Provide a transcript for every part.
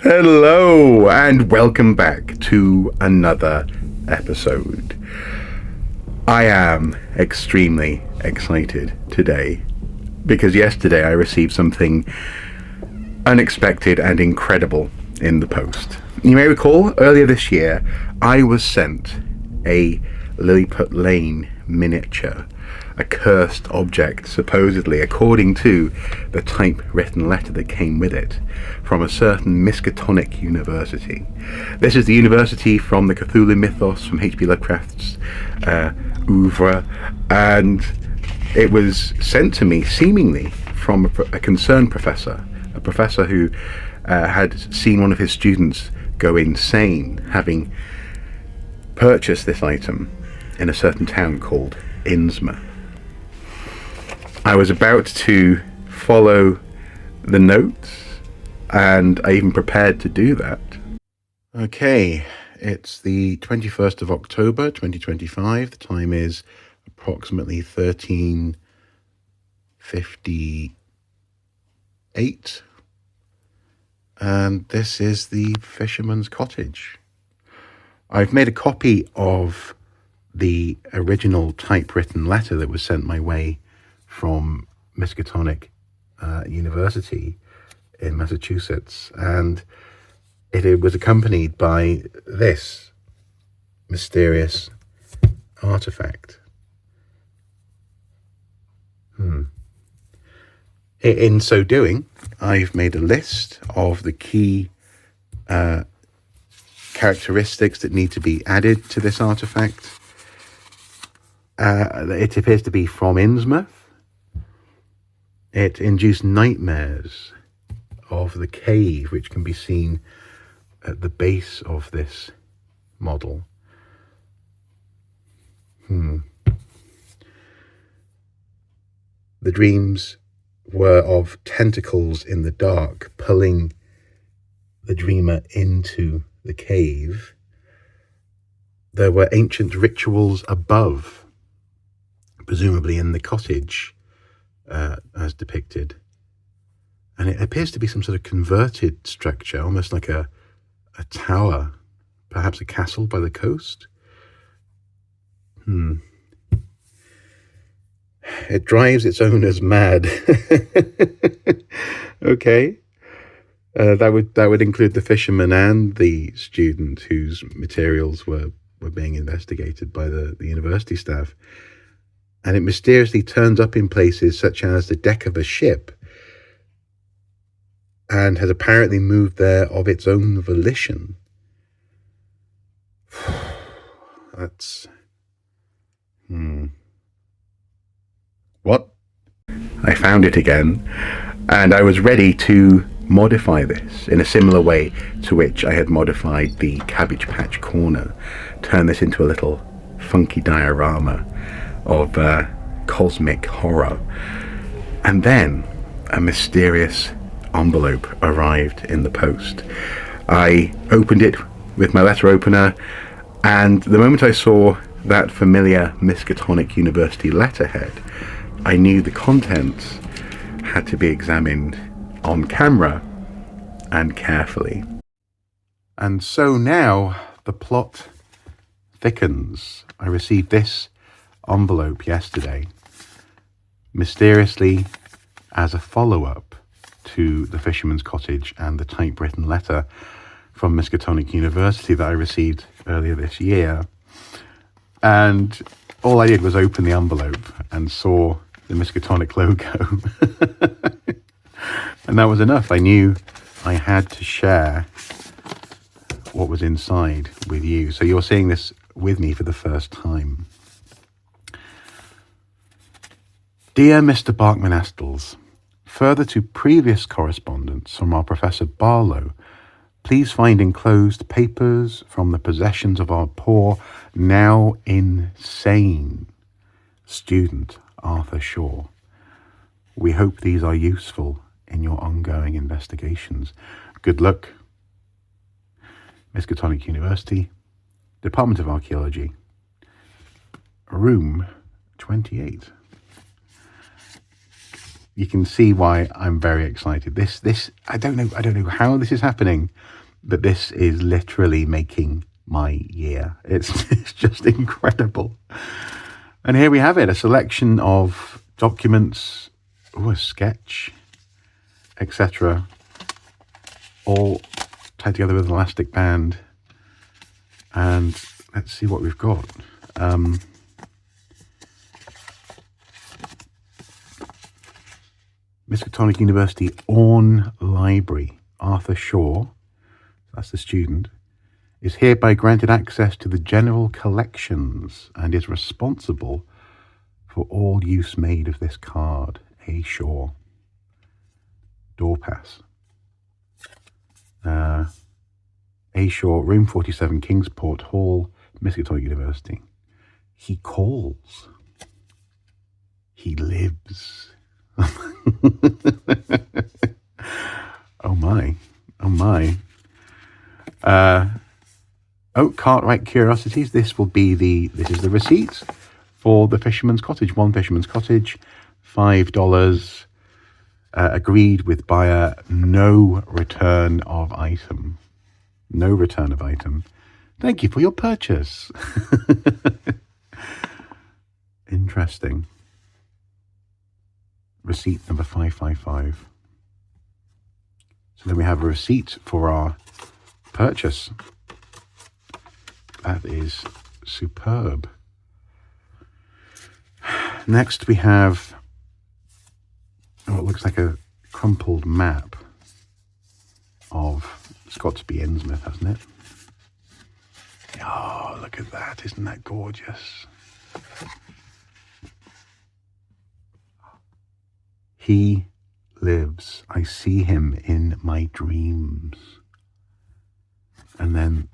Hello and welcome back to another episode. I am extremely excited today because yesterday I received something unexpected and incredible in the post. You may recall earlier this year I was sent a Lilliput Lane miniature, a cursed object, supposedly, according to the typewritten letter that came with it, from a certain Miskatonic University. This is the university from the Cthulhu mythos, from H.P. Lovecraft's oeuvre, and it was sent to me seemingly from a concerned professor, a professor who had seen one of his students go insane, having purchased this item in a certain town called Innsmouth. I was about to follow the notes, and I even prepared to do that. Okay, it's the 21st of October 2025. The time is approximately 13:58, and this is the Fisherman's Cottage. I've made a copy of the original typewritten letter that was sent my way from Miskatonic University in Massachusetts, and it was accompanied by this mysterious artifact. In so doing, I've made a list of the key characteristics that need to be added to this artifact. It appears to be from Innsmouth. It induced nightmares of the cave, which can be seen at the base of this model. The dreams were of tentacles in the dark, pulling the dreamer into the cave. There were ancient rituals above, presumably in the cottage, as depicted. And it appears to be some sort of converted structure, almost like a tower, perhaps a castle by the coast. It drives its owners mad. Okay. That would include the fisherman and the student whose materials were being investigated by the university staff. And it mysteriously turns up in places such as the deck of a ship, and has apparently moved there of its own volition. That's... What? I found it again, and I was ready to modify this in a similar way to which I had modified the Cabbage Patch Corner, turn this into a little funky diorama of cosmic horror. And then a mysterious envelope arrived in the post. I opened it with my letter opener, and the moment I saw that familiar Miskatonic University letterhead, I knew the contents had to be examined on camera and carefully. And so now the plot thickens. I received this envelope yesterday, mysteriously as a follow-up to the Fisherman's Cottage and the typewritten letter from Miskatonic University that I received earlier this year. And all I did was open the envelope and saw the Miskatonic logo. And that was enough. I knew I had to share what was inside with you. So you're seeing this with me for the first time. Dear Mr. Barkman-Astles, further to previous correspondence from our Professor Barlow, please find enclosed papers from the possessions of our poor, now insane student, Arthur Shaw. We hope these are useful in your ongoing investigations. Good luck. Miskatonic University, Department of Archaeology, Room 28. you can see why I'm very excited. This I don't know how this is happening, but this is literally making my year. It's just incredible. And here we have it, a selection of documents, a sketch, etc., all tied together with an elastic band. And let's see what we've got. Miskatonic University Orne Library, Arthur Shaw, that's the student, is hereby granted access to the general collections and is responsible for all use made of this card. A. Shaw. Door pass. A. Shaw, room 47, Kingsport Hall, Miskatonic University. He calls. He lives. Oh my. Cartwright Curiosities. This is the receipt for the Fisherman's Cottage. One Fisherman's Cottage, $5. Agreed with buyer. No return of item. No return of item. Thank you for your purchase. Interesting. Receipt number 555. So then we have a receipt for our purchase. That is superb. Next we have, it looks like a crumpled map of, it's got to be Innsmouth, hasn't it? Oh, look at that. Isn't that gorgeous? He lives. I see him in my dreams. And then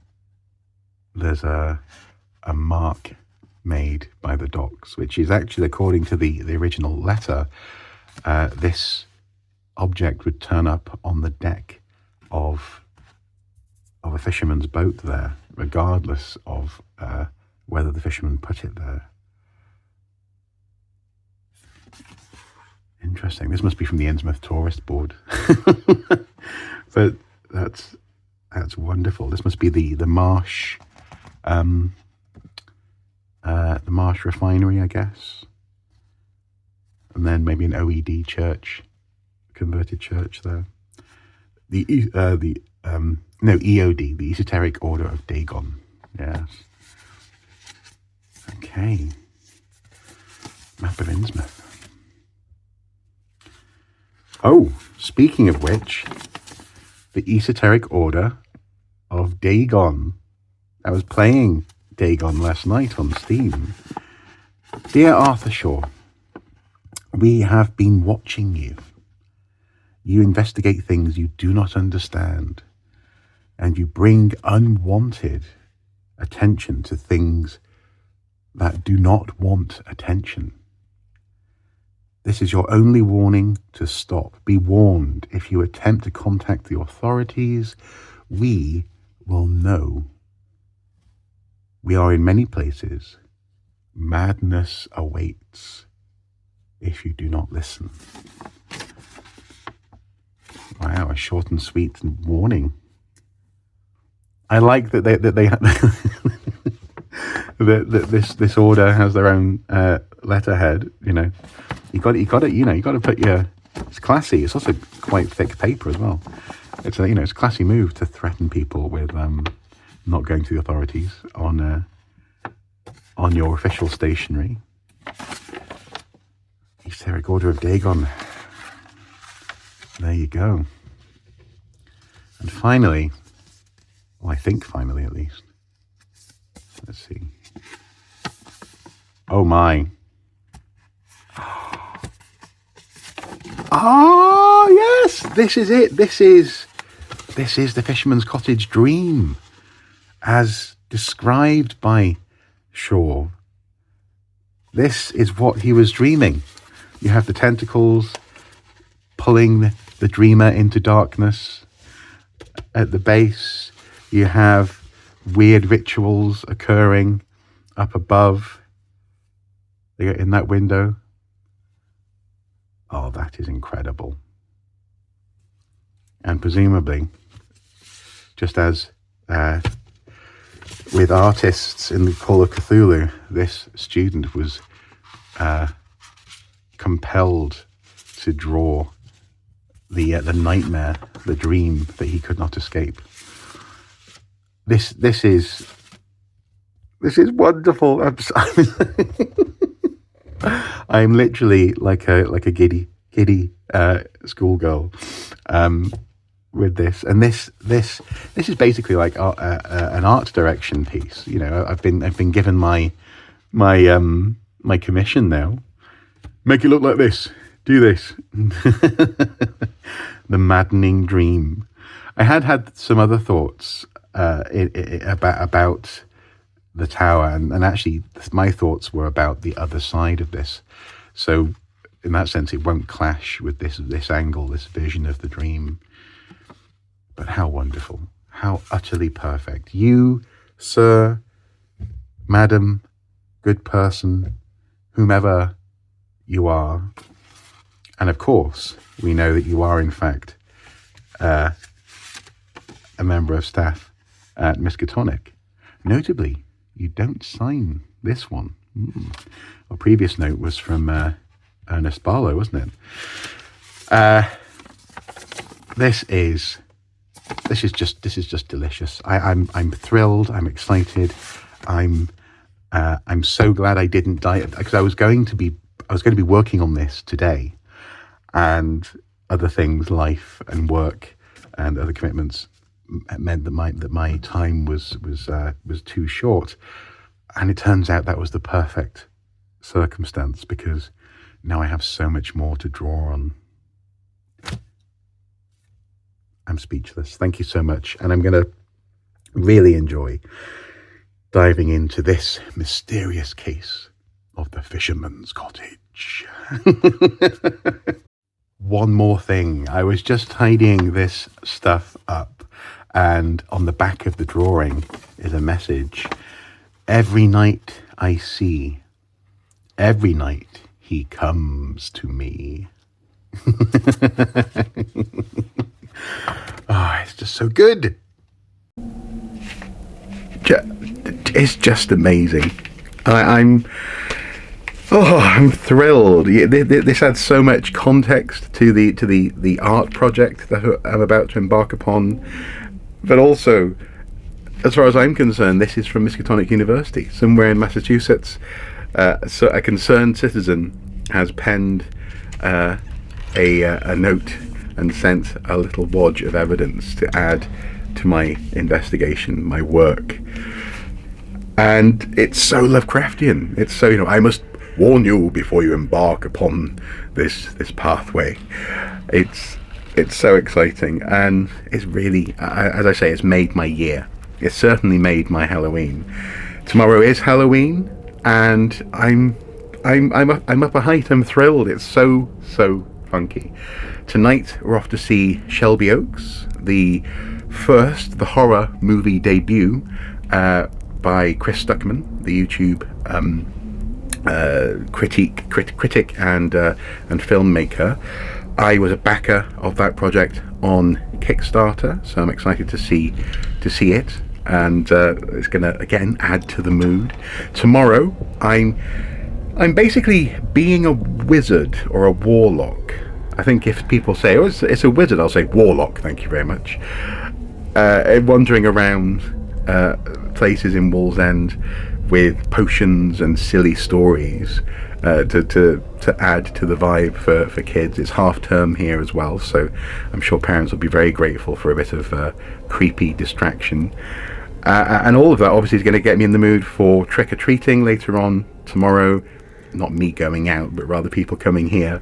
there's a mark made by the docks, which is actually, according to the original letter, this object would turn up on the deck of a fisherman's boat there, regardless of whether the fisherman put it there. Interesting. This must be from the Innsmouth Tourist Board. But that's wonderful. This must be the Marsh, the Marsh refinery, I guess. And then maybe an OED church, converted church there. EOD, the Esoteric Order of Dagon. Yes. Okay. Map of Innsmouth. Oh, speaking of which, the Esoteric Order of Dagon. I was playing Dagon last night on Steam. Dear Arthur Shaw, we have been watching you. You investigate things you do not understand, and you bring unwanted attention to things that do not want attention. This is your only warning to stop. Be warned, if you attempt to contact the authorities, we will know. We are in many places. Madness awaits if you do not listen. Wow, a short and sweet warning. I like that they that this order has their own letterhead. You know, you got to put your. It's classy. It's also quite thick paper as well. It's it's a classy move to threaten people with not going to the authorities on your official stationery. Esoteric Order of Dagon. There you go. And finally, well, I think finally at least. Let's see. Oh my. Ah, yes, this is it. This is the Fisherman's Cottage dream, as described by Shaw. This is what he was dreaming. You have the tentacles pulling the dreamer into darkness. At the base, you have weird rituals occurring up above in that window. Oh, that is incredible. And presumably, just as with artists in the Call of Cthulhu, this student was compelled to draw the nightmare, the dream that he could not escape. This is wonderful. I'm literally like a giddy schoolgirl with this, and this is basically like an art direction piece. You know, I've been given my commission now. Make it look like this. Do this. The maddening dream. I had some other thoughts about the tower, and actually my thoughts were about the other side of this. So in that sense, it won't clash with this angle, this vision of the dream. But how wonderful, how utterly perfect. You, sir, madam, good person, whomever you are. And of course, we know that you are in fact a member of staff at Miskatonic. Notably, you don't sign this one. Our previous note was from Ernest Barlow, wasn't it? This is just delicious. I'm thrilled. I'm excited. I'm so glad I didn't die, because I was going to be working on this today, and other things, life and work and other commitments, meant that my time was too short. And it turns out that was the perfect circumstance, because now I have so much more to draw on. I'm speechless. Thank you so much. And I'm going to really enjoy diving into this mysterious case of the Fisherman's Cottage. One more thing. I was just tidying this stuff up, and on the back of the drawing is a message. Every night I see, every night he comes to me. Oh, it's just so good. It's just amazing. I'm thrilled. This adds so much context to the art project that I'm about to embark upon. But also, as far as I'm concerned, this is from Miskatonic University, somewhere in Massachusetts. So a concerned citizen has penned a note and sent a little wodge of evidence to add to my investigation, my work. And it's so Lovecraftian. It's so, I must warn you before you embark upon this pathway. It's so exciting, and it's really, as I say, it's made my year. It's certainly made my Halloween. Tomorrow is Halloween, and I'm up a height. I'm thrilled. It's so funky. Tonight we're off to see Shelby Oaks, the horror movie debut by Chris Stuckman, the YouTube critic and filmmaker. I was a backer of that project on Kickstarter, so I'm excited to see it, and it's going to again add to the mood. Tomorrow I'm basically being a wizard or a warlock. I think if people say, oh, it's a wizard, I'll say warlock, thank you very much. Wandering around places in Wallsend with potions and silly stories to add to the vibe for kids. It's half term here as well, so I'm sure parents will be very grateful for a bit of creepy distraction. And all of that obviously is going to get me in the mood for trick-or-treating later on tomorrow. Not me going out, but rather people coming here.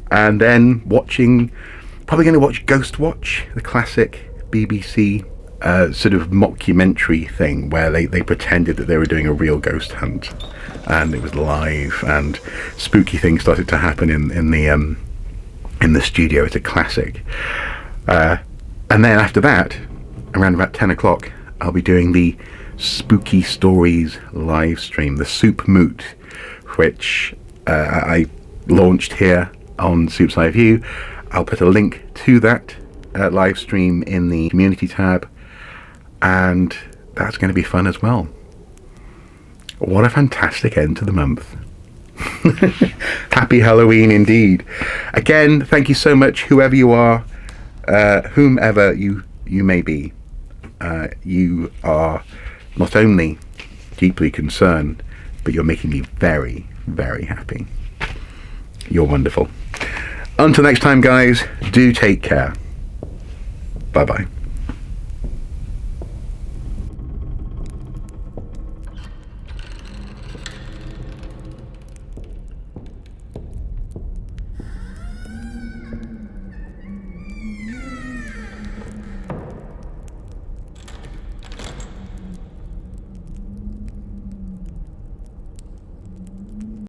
And then probably going to watch Ghost Watch, the classic BBC sort of mockumentary thing where they pretended that they were doing a real ghost hunt, and it was live, and spooky things started to happen in the studio. It's a classic. And then after that, around about 10 o'clock, I'll be doing the Spooky Stories live stream, the Soup Moot, which I launched here on Soup's Eye View. I'll put a link to that live stream in the community tab, and that's going to be fun as well. What a fantastic end to the month. Happy Halloween indeed. Again, thank you so much, whoever you are, whomever you may be. You are not only deeply concerned, but you're making me very, very happy. You're wonderful. Until next time, guys, do take care. Bye-bye.